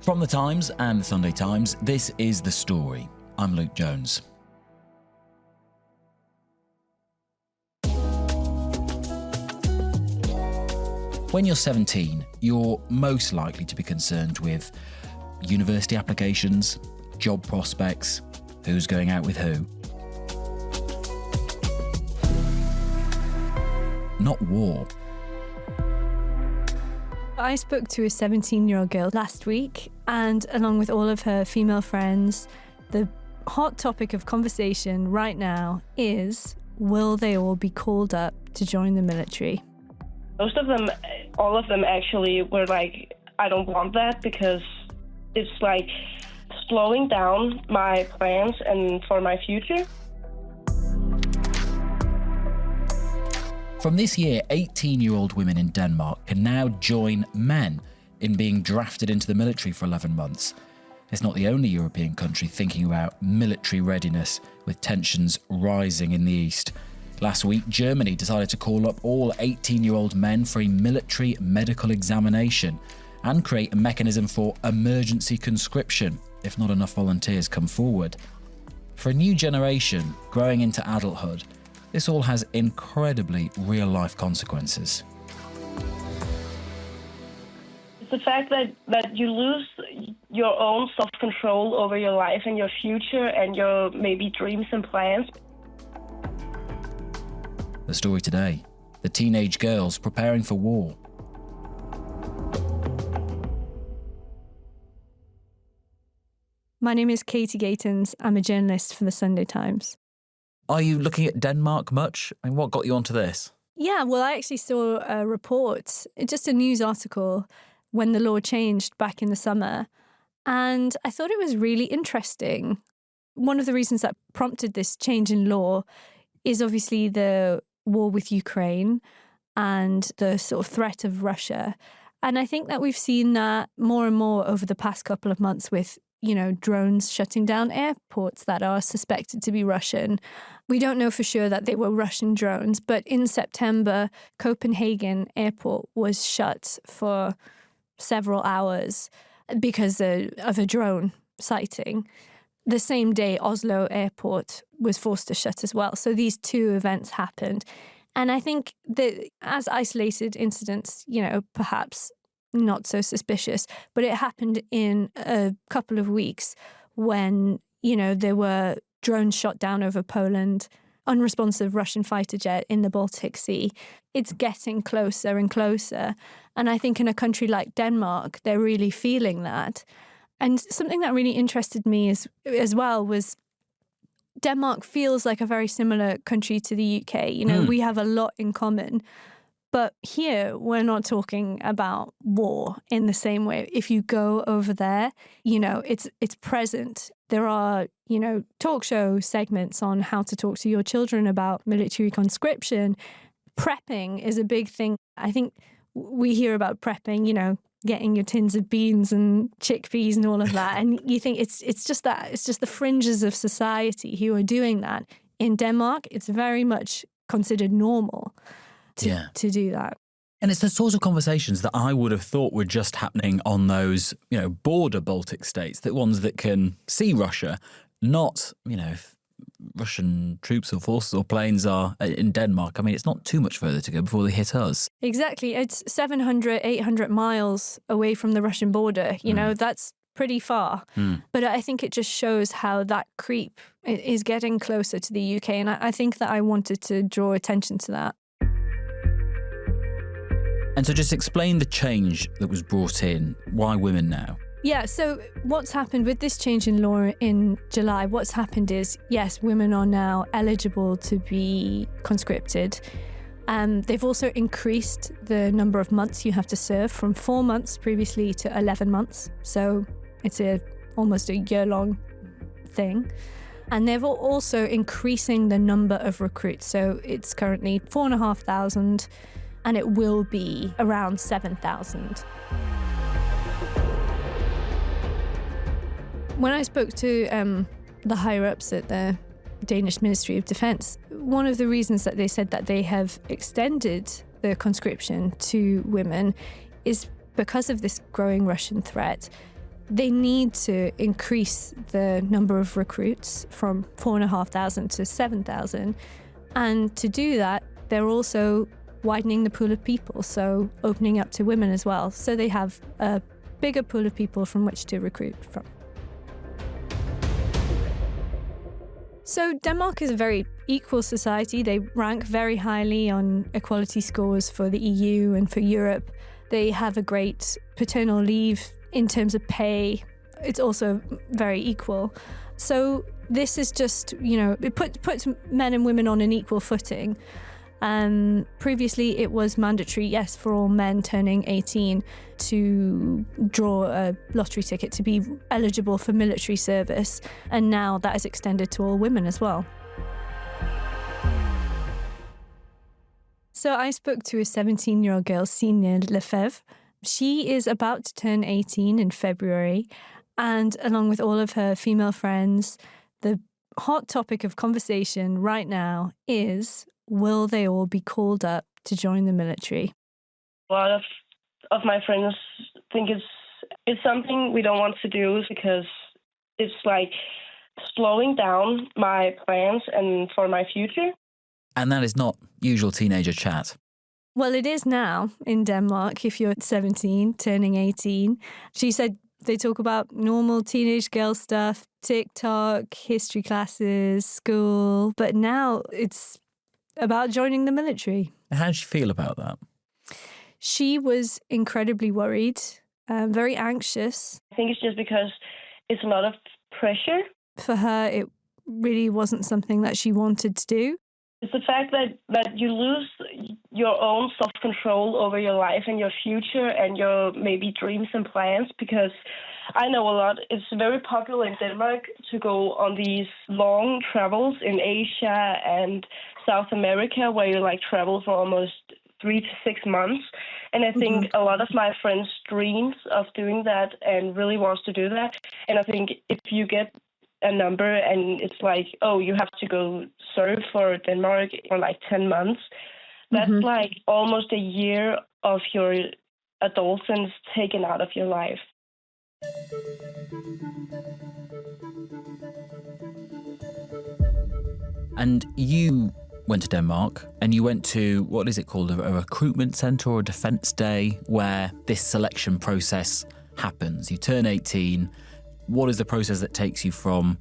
From The Times and The Sunday Times, this is The Story. I'm Luke Jones. When you're 17, you're most likely to be concerned with university applications, job prospects, who's going out with who. Not war. I spoke to a 17-year-old girl last week, and along with all of her female friends, the hot topic of conversation right now is, will they all be called up to join the military? Most of them, all of them actually were like, I don't want that because it's like slowing down my plans and for my future. From this year, 18-year-old women in Denmark can now join men in being drafted into the military for 11 months. It's not the only European country thinking about military readiness, with tensions rising in the east. Last week, Germany decided to call up all 18-year-old men for a military medical examination and create a mechanism for emergency conscription if not enough volunteers come forward. For a new generation growing into adulthood, this all has incredibly real-life consequences. It's the fact that you lose your own self-control over your life and your future and your maybe dreams and plans. The story today, the teenage girls preparing for war. My name is Katie Gatens. I'm a journalist for the Sunday Times. Are you looking at Denmark much? I mean, what got you onto this? Yeah, well, I actually saw a report, just a news article, when the law changed back in the summer. And I thought it was really interesting. One of the reasons that prompted this change in law is obviously the war with Ukraine and the sort of threat of Russia. And I think that we've seen that more and more over the past couple of months with, drones shutting down airports that are suspected to be Russian. We don't know for sure that they were Russian drones, but in September, Copenhagen airport was shut for several hours because of a drone sighting. The same day, Oslo airport was forced to shut as well. So these two events happened. And I think that as isolated incidents, perhaps not so suspicious, but it happened in a couple of weeks when, there were drones shot down over Poland, unresponsive Russian fighter jet in the Baltic Sea. It's getting closer and closer. And I think in a country like Denmark, they're really feeling that. And something that really interested me as well was Denmark feels like a very similar country to the UK. We have a lot in common. But here, we're not talking about war in the same way. If you go over there, it's present. There are, talk show segments on how to talk to your children about military conscription. Prepping is a big thing. I think we hear about prepping, getting your tins of beans and chickpeas and all of that. And you think it's just the fringes of society who are doing that. In Denmark, it's very much considered normal to do that. And it's the sorts of conversations that I would have thought were just happening on those, border Baltic states, the ones that can see Russia, not, if Russian troops or forces or planes are in Denmark. I mean, it's not too much further to go before they hit us. Exactly. It's 700, 800 miles away from the Russian border. That's pretty far. But I think it just shows how that creep is getting closer to the UK. And I think that I wanted to draw attention to that. And so just explain the change that was brought in. Why women now? Yeah, so what's happened with this change in law in July, what's happened is, yes, women are now eligible to be conscripted. They've also increased the number of months you have to serve from 4 months previously to 11 months. So it's almost a year-long thing. And they're also increasing the number of recruits. So it's currently 4,500. And it will be around 7,000. When I spoke to the higher-ups at the Danish Ministry of Defence, one of the reasons that they said that they have extended the conscription to women is because of this growing Russian threat. They need to increase the number of recruits from 4,500 to 7,000. And to do that, they're also widening the pool of people, so opening up to women as well. So they have a bigger pool of people from which to recruit from. So Denmark is a very equal society. They rank very highly on equality scores for the EU and for Europe. They have a great paternal leave in terms of pay. It's also very equal. So this is just, it puts men and women on an equal footing. Previously, it was mandatory, yes, for all men turning 18 to draw a lottery ticket to be eligible for military service. And now that is extended to all women as well. So I spoke to a 17-year-old girl, Signe Lefebvre. She is about to turn 18 in February. And along with all of her female friends, the hot topic of conversation right now is, will they all be called up to join the military? A lot of my friends think it's something we don't want to do because it's like slowing down my plans and for my future. And that is not usual teenager chat. Well, it is now in Denmark if you're 17, turning 18. She said they talk about normal teenage girl stuff, TikTok, history classes, school. But now it's about joining the military. How did you feel about that? She was incredibly worried, very anxious. I think it's just because it's a lot of pressure. For her, it really wasn't something that she wanted to do. It's the fact that you lose your own self-control over your life and your future and your maybe dreams and plans, because I know a lot. It's very popular in Denmark to go on these long travels in Asia and South America where you travel for almost 3 to 6 months. And I think a lot of my friends dreams of doing that and really wants to do that. And I think if you get a number and it's you have to go serve for Denmark for 10 months, that's almost a year of your adolescence taken out of your life. And you went to Denmark and you went to, what is it called, a recruitment centre or a defence day where this selection process happens. You turn 18. What is the process that takes you from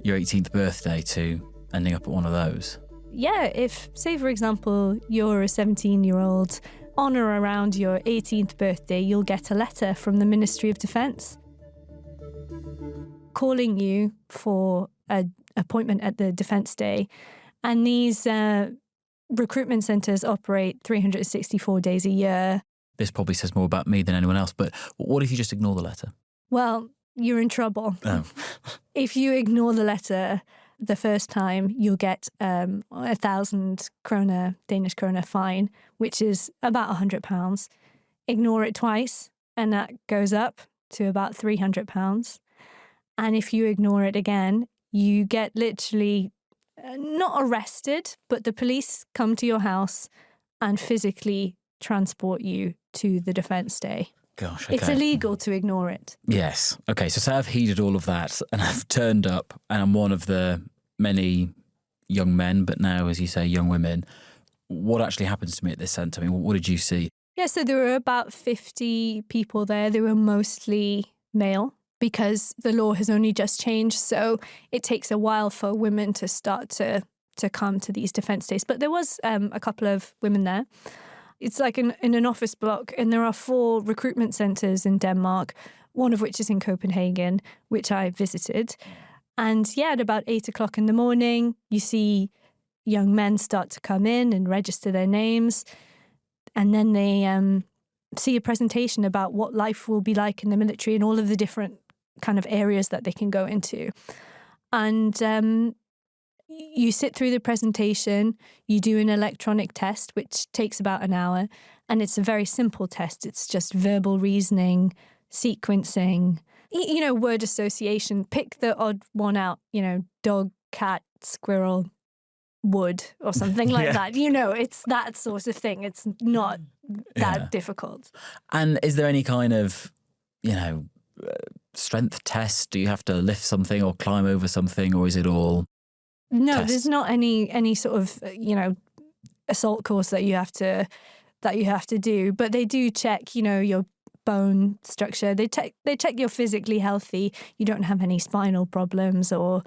your 18th birthday to ending up at one of those? Yeah, if, say, for example, you're a 17-year-old, on or around your 18th birthday, you'll get a letter from the Ministry of Defence calling you for an appointment at the Defence Day. And these recruitment centres operate 364 days a year. This probably says more about me than anyone else, but what if you just ignore the letter? Well, you're in trouble. Oh. If you ignore the letter the first time, you'll get 1,000 krone, Danish krone fine, which is about £100. Ignore it twice, and that goes up to about £300. And if you ignore it again, you get literally not arrested, but the police come to your house and physically transport you to the Defence Day. Gosh, okay. It's illegal to ignore it. Yes. Okay, so say I've heeded all of that and I've turned up and I'm one of the many young men, but now, as you say, young women. What actually happens to me at this centre? I mean, what did you see? Yeah, so there were about 50 people there. They were mostly male because the law has only just changed. So it takes a while for women to start to come to these defence days. But there was a couple of women there. It's like in an office block, and there are 4 recruitment centres in Denmark, one of which is in Copenhagen, which I visited. And yeah, at about 8 o'clock in the morning, you see young men start to come in and register their names. And then they see a presentation about what life will be like in the military and all of the different kind of areas that they can go into. And you sit through the presentation, you do an electronic test, which takes about an hour, and it's a very simple test. It's just verbal reasoning, sequencing, word association. Pick the odd one out, dog, cat, squirrel, wood, or something like that. It's that sort of thing. It's not that difficult. And is there any kind of, strength tests? Do you have to lift something or climb over something, or is it all No, tests? there's not any sort of, assault course that you have to do, but they do check, your bone structure. They check you're physically healthy. You don't have any spinal problems, or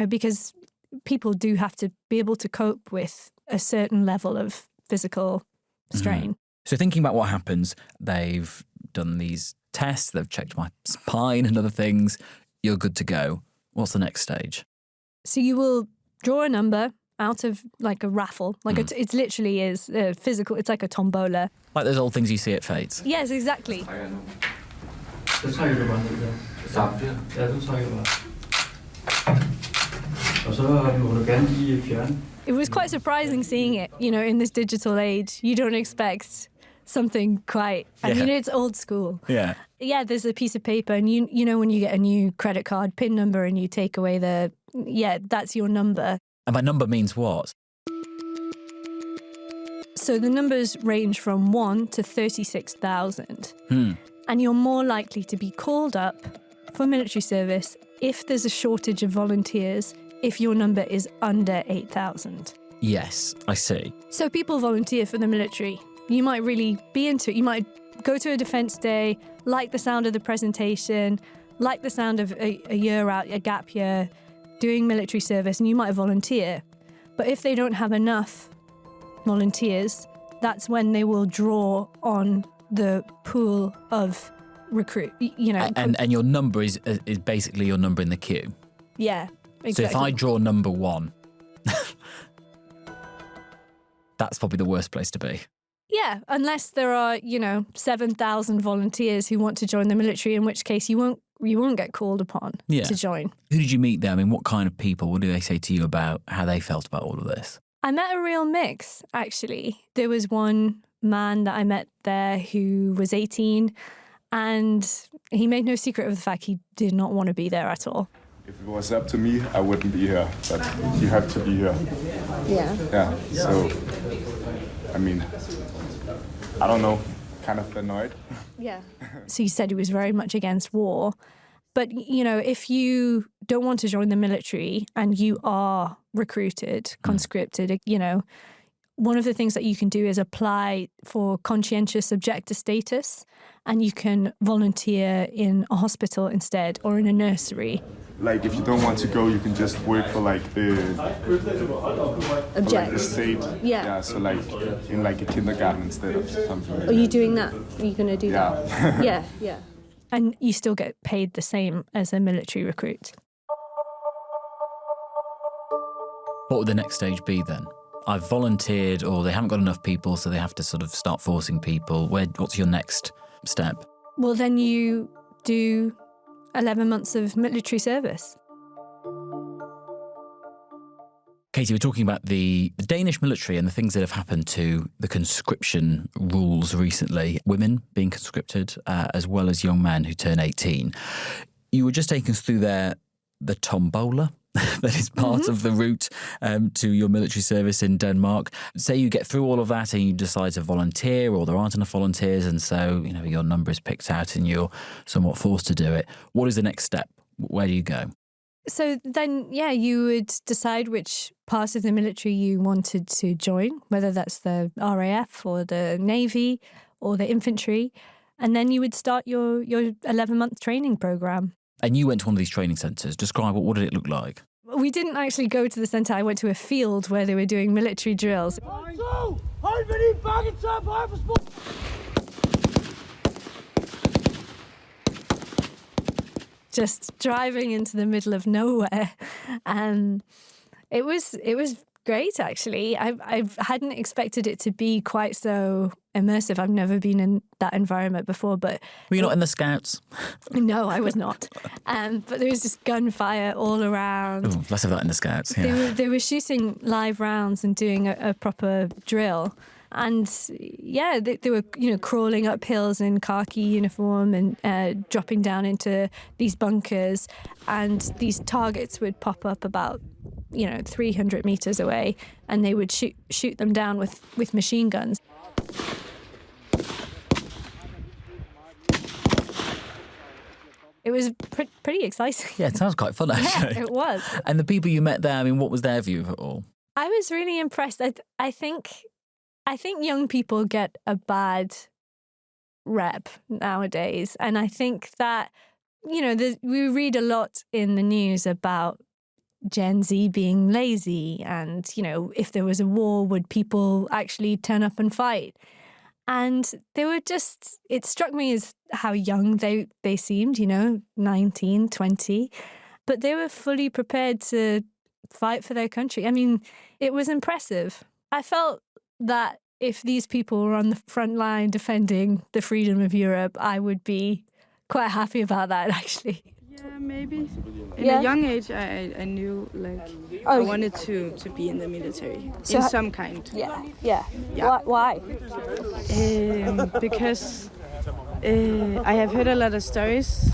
because people do have to be able to cope with a certain level of physical strain. So thinking about what happens, they've done these tests, they've checked my spine and other things. You're good to go. What's the next stage? So you will draw a number out of like a raffle. It literally is physical. It's like a tombola. Like those old things you see at Fates. Yes, exactly. Så trækker du bare ned der. Samtidig? Ja, du trækker bare. Og så må du gerne lige fjerne. It was quite surprising seeing it, in this digital age. You don't expect something quite... I mean, it's old school. Yeah. Yeah, there's a piece of paper, and you know when you get a new credit card PIN number and you take away that's your number. And by number means what? So the numbers range from 1 to 36,000. And you're more likely to be called up for military service if there's a shortage of volunteers, if your number is under 8,000. Yes, I see. So people volunteer for the military. You might really be into it. You might go to a defence day, like the sound of the presentation, like the sound of a year out, a gap year, doing military service, and you might volunteer. But if they don't have enough volunteers, that's when they will draw on the pool of recruit. And your number is basically your number in the queue. Yeah, exactly. So if I draw number 1, that's probably the worst place to be. Yeah, unless there are, 7,000 volunteers who want to join the military, in which case you won't get called upon to join. Who did you meet there? I mean, what kind of people? What did they say to you about how they felt about all of this? I met a real mix, actually. There was one man that I met there who was 18, and he made no secret of the fact he did not want to be there at all. If it was up to me, I wouldn't be here, but you have to be here. Yeah. Yeah, so, I mean, I don't know, kind of annoyed. Yeah. So he said he was very much against war. But, if you don't want to join the military and you are recruited, conscripted, one of the things that you can do is apply for conscientious objector status, and you can volunteer in a hospital instead or in a nursery. Like, if you don't want to go, you can just work for the state. Yeah, so in a kindergarten instead of something. Are you doing that? Are you going to do that? Yeah. Yeah. And you still get paid the same as a military recruit. What would the next stage be then? I've volunteered, or they haven't got enough people, so they have to sort of start forcing people. What's your next step? Well, then you do 11 months of military service. Katie, we're talking about the Danish military and the things that have happened to the conscription rules recently. Women being conscripted, as well as young men who turn 18. You were just taking us through the tombola that is part of the route to your military service in Denmark. Say you get through all of that and you decide to volunteer, or there aren't enough volunteers, and so your number is picked out and you're somewhat forced to do it. What is the next step? Where do you go? So then, you would decide which part of the military you wanted to join, whether that's the RAF or the Navy or the infantry, and then you would start your 11-month training program. And you went to one of these training centres. Describe what did it look like? We didn't actually go to the centre. I went to a field where they were doing military drills. Just driving into the middle of nowhere. It was great, actually. I hadn't expected it to be quite so immersive. I've never been in that environment before, but... Were you not in the Scouts? No, I was not. But there was just gunfire all around. Ooh, less of that in the Scouts, yeah. They were shooting live rounds and doing a proper drill. And they were, crawling up hills in khaki uniform and dropping down into these bunkers. And these targets would pop up about, 300 meters away, and they would shoot them down with machine guns. It was pretty exciting. Yeah, it sounds quite fun, actually. Yeah, it was. And the people you met there, I mean, what was their view of it all? I was really impressed. I think young people get a bad rep nowadays. And I think that, we read a lot in the news about Gen Z being lazy and, if there was a war, would people actually turn up and fight? And it struck me as how young they seemed, 19, 20, but they were fully prepared to fight for their country. I mean, it was impressive. I felt that if these people were on the front line defending the freedom of Europe, I would be quite happy about that, actually. Yeah, maybe. In a young age, I knew, I wanted to be in the military, in some kind. Yeah. Why? Because I have heard a lot of stories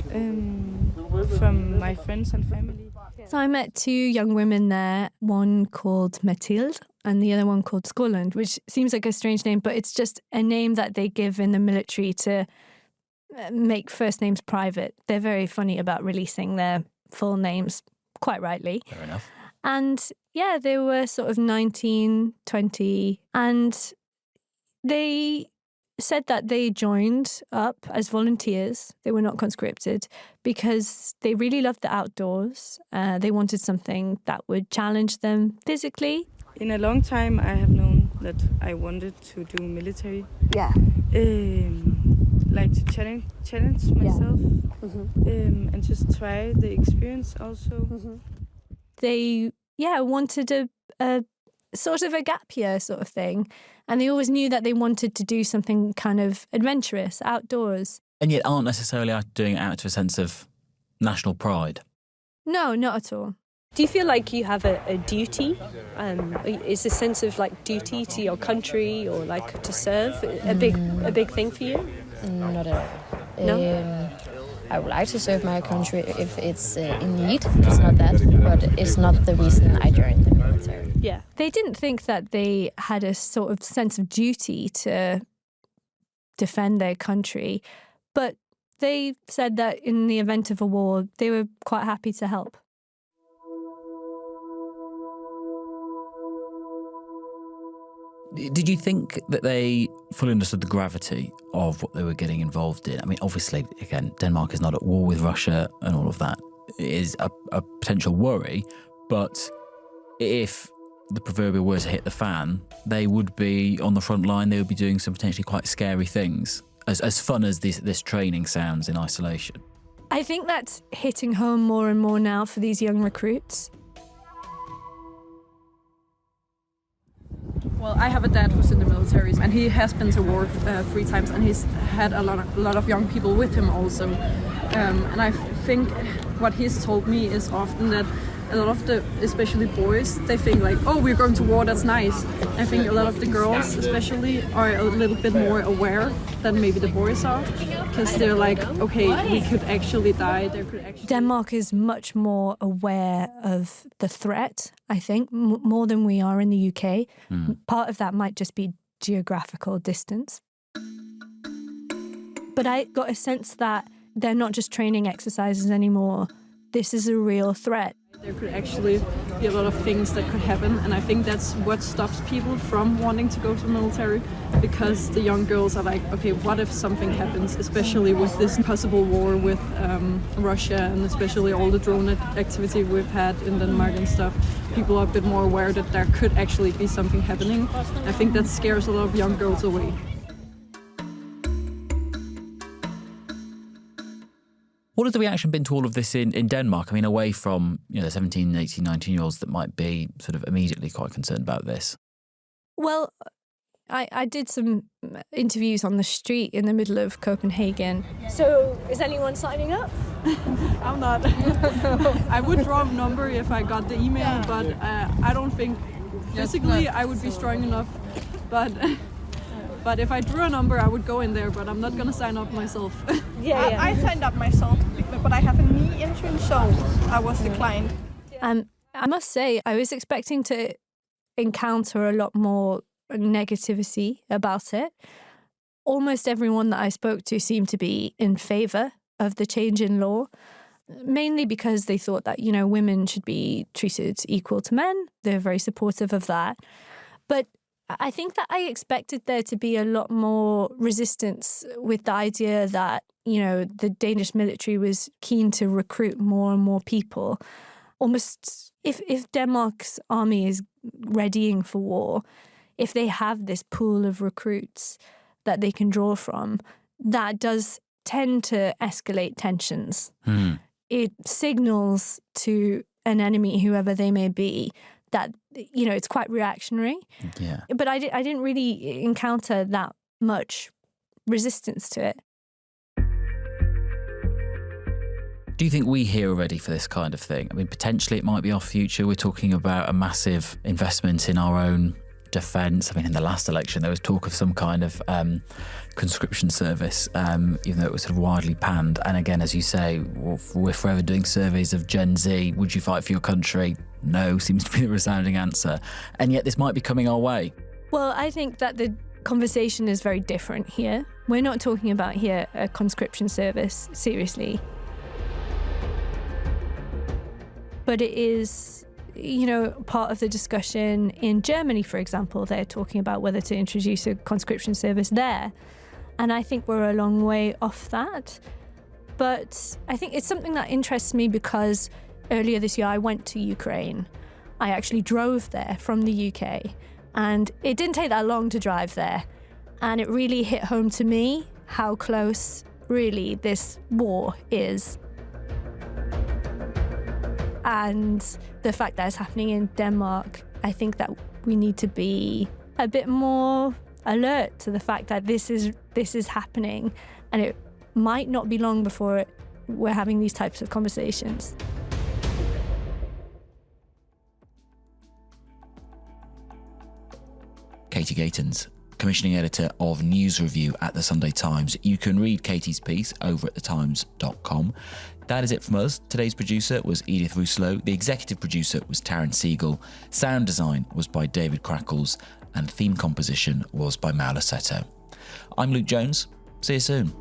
from my friends and family. So I met two young women there, one called Mathilde and the other one called Skåland, which seems like a strange name, but it's just a name that they give in the military to make first names private. They're very funny about releasing their full names, quite rightly. Fair enough. And yeah, they were sort of 19, 20, and they said that they joined up as volunteers. They were not conscripted because they really loved the outdoors. They wanted something that would challenge them physically. In a long time, I have known that I wanted to do military. Yeah. To challenge myself, and just try the experience also. Mm-hmm. They wanted a sort of a gap year sort of thing, and they always knew that they wanted to do something kind of adventurous outdoors. And yet aren't necessarily doing it out of a sense of national pride. No, not at all. Do you feel like you have a duty? Is a sense of duty to your country or to serve a big thing for you? Not at all. No? I would like to serve my country if it's in need. It's not that, but it's not the reason I joined the military. Yeah. They didn't think that they had a sort of sense of duty to defend their country, but they said that in the event of a war, they were quite happy to help. Did you think that they fully understood the gravity of what they were getting involved in? I mean, obviously, again, Denmark is not at war with Russia and all of that. It is a potential worry, but if the proverbial were to hit the fan, they would be on the front line. They would be doing some potentially quite scary things, as fun as this training sounds in isolation. I think that's hitting home more and more now for these young recruits. Well, I have a dad who's in the military, and he has been to war 3 times, and he's had a lot of young people with him also. And I think what he's told me is often that a lot of especially boys, they think oh, we're going to war, that's nice. I think a lot of the girls especially are a little bit more aware than maybe the boys are, because they're okay, we could actually die. There could actually... Denmark is much more aware of the threat, I think, more than we are in the UK. Part of that might just be geographical distance. But I got a sense that they're not just training exercises anymore. This is a real threat. There could actually be a lot of things that could happen, and I think that's what stops people from wanting to go to the military, because the young girls are okay, what if something happens, especially with this possible war with Russia, and especially all the drone activity we've had in Denmark and stuff. People are a bit more aware that there could actually be something happening. I think that scares a lot of young girls away. What has the reaction been to all of this in Denmark? I mean, away from the 17, 18, 19-year-olds that might be sort of immediately quite concerned about this. Well, I did some interviews on the street in the middle of Copenhagen. So, is anyone signing up? I'm not. I would draw a number if I got the email, but I don't think physically I would be strong enough. But if I drew a number, I would go in there, but I'm not going to sign up myself. Yeah. I signed up myself, but I have a knee injury, so I was declined. I must say, I was expecting to encounter a lot more negativity about it. Almost everyone that I spoke to seemed to be in favour of the change in law, mainly because they thought that, women should be treated equal to men. They're very supportive of that. But I think that I expected there to be a lot more resistance with the idea that, the Danish military was keen to recruit more and more people. Almost, if Denmark's army is readying for war, if they have this pool of recruits that they can draw from, that does tend to escalate tensions. It signals to an enemy, whoever they may be, that, it's quite reactionary. Yeah. But I didn't really encounter that much resistance to it. Do you think we here are ready for this kind of thing? I mean, potentially it might be our future. We're talking about a massive investment in our own defence. I mean, in the last election, there was talk of some kind of conscription service, even though it was sort of widely panned. And again, as you say, we're forever doing surveys of Gen Z. Would you fight for your country? No, seems to be the resounding answer. And yet this might be coming our way. Well, I think that the conversation is very different here. We're not talking about here a conscription service, seriously. But it is, part of the discussion in Germany, for example. They're talking about whether to introduce a conscription service there. And I think we're a long way off that. But I think it's something that interests me because earlier this year I went to Ukraine. I actually drove there from the UK. And it didn't take that long to drive there. And it really hit home to me how close, really, this war is. And the fact that it's happening in Denmark, I think that we need to be a bit more alert to the fact that this is happening, and it might not be long before we're having these types of conversations. Katie Gatens, commissioning editor of News Review at The Sunday Times. You can read Katie's piece over at thetimes.com. That is it from us. Today's producer was Edith Rousselot. The executive producer was Taryn Siegel. Sound design was by David Crackles. And theme composition was by Mauro Seto. I'm Luke Jones. See you soon.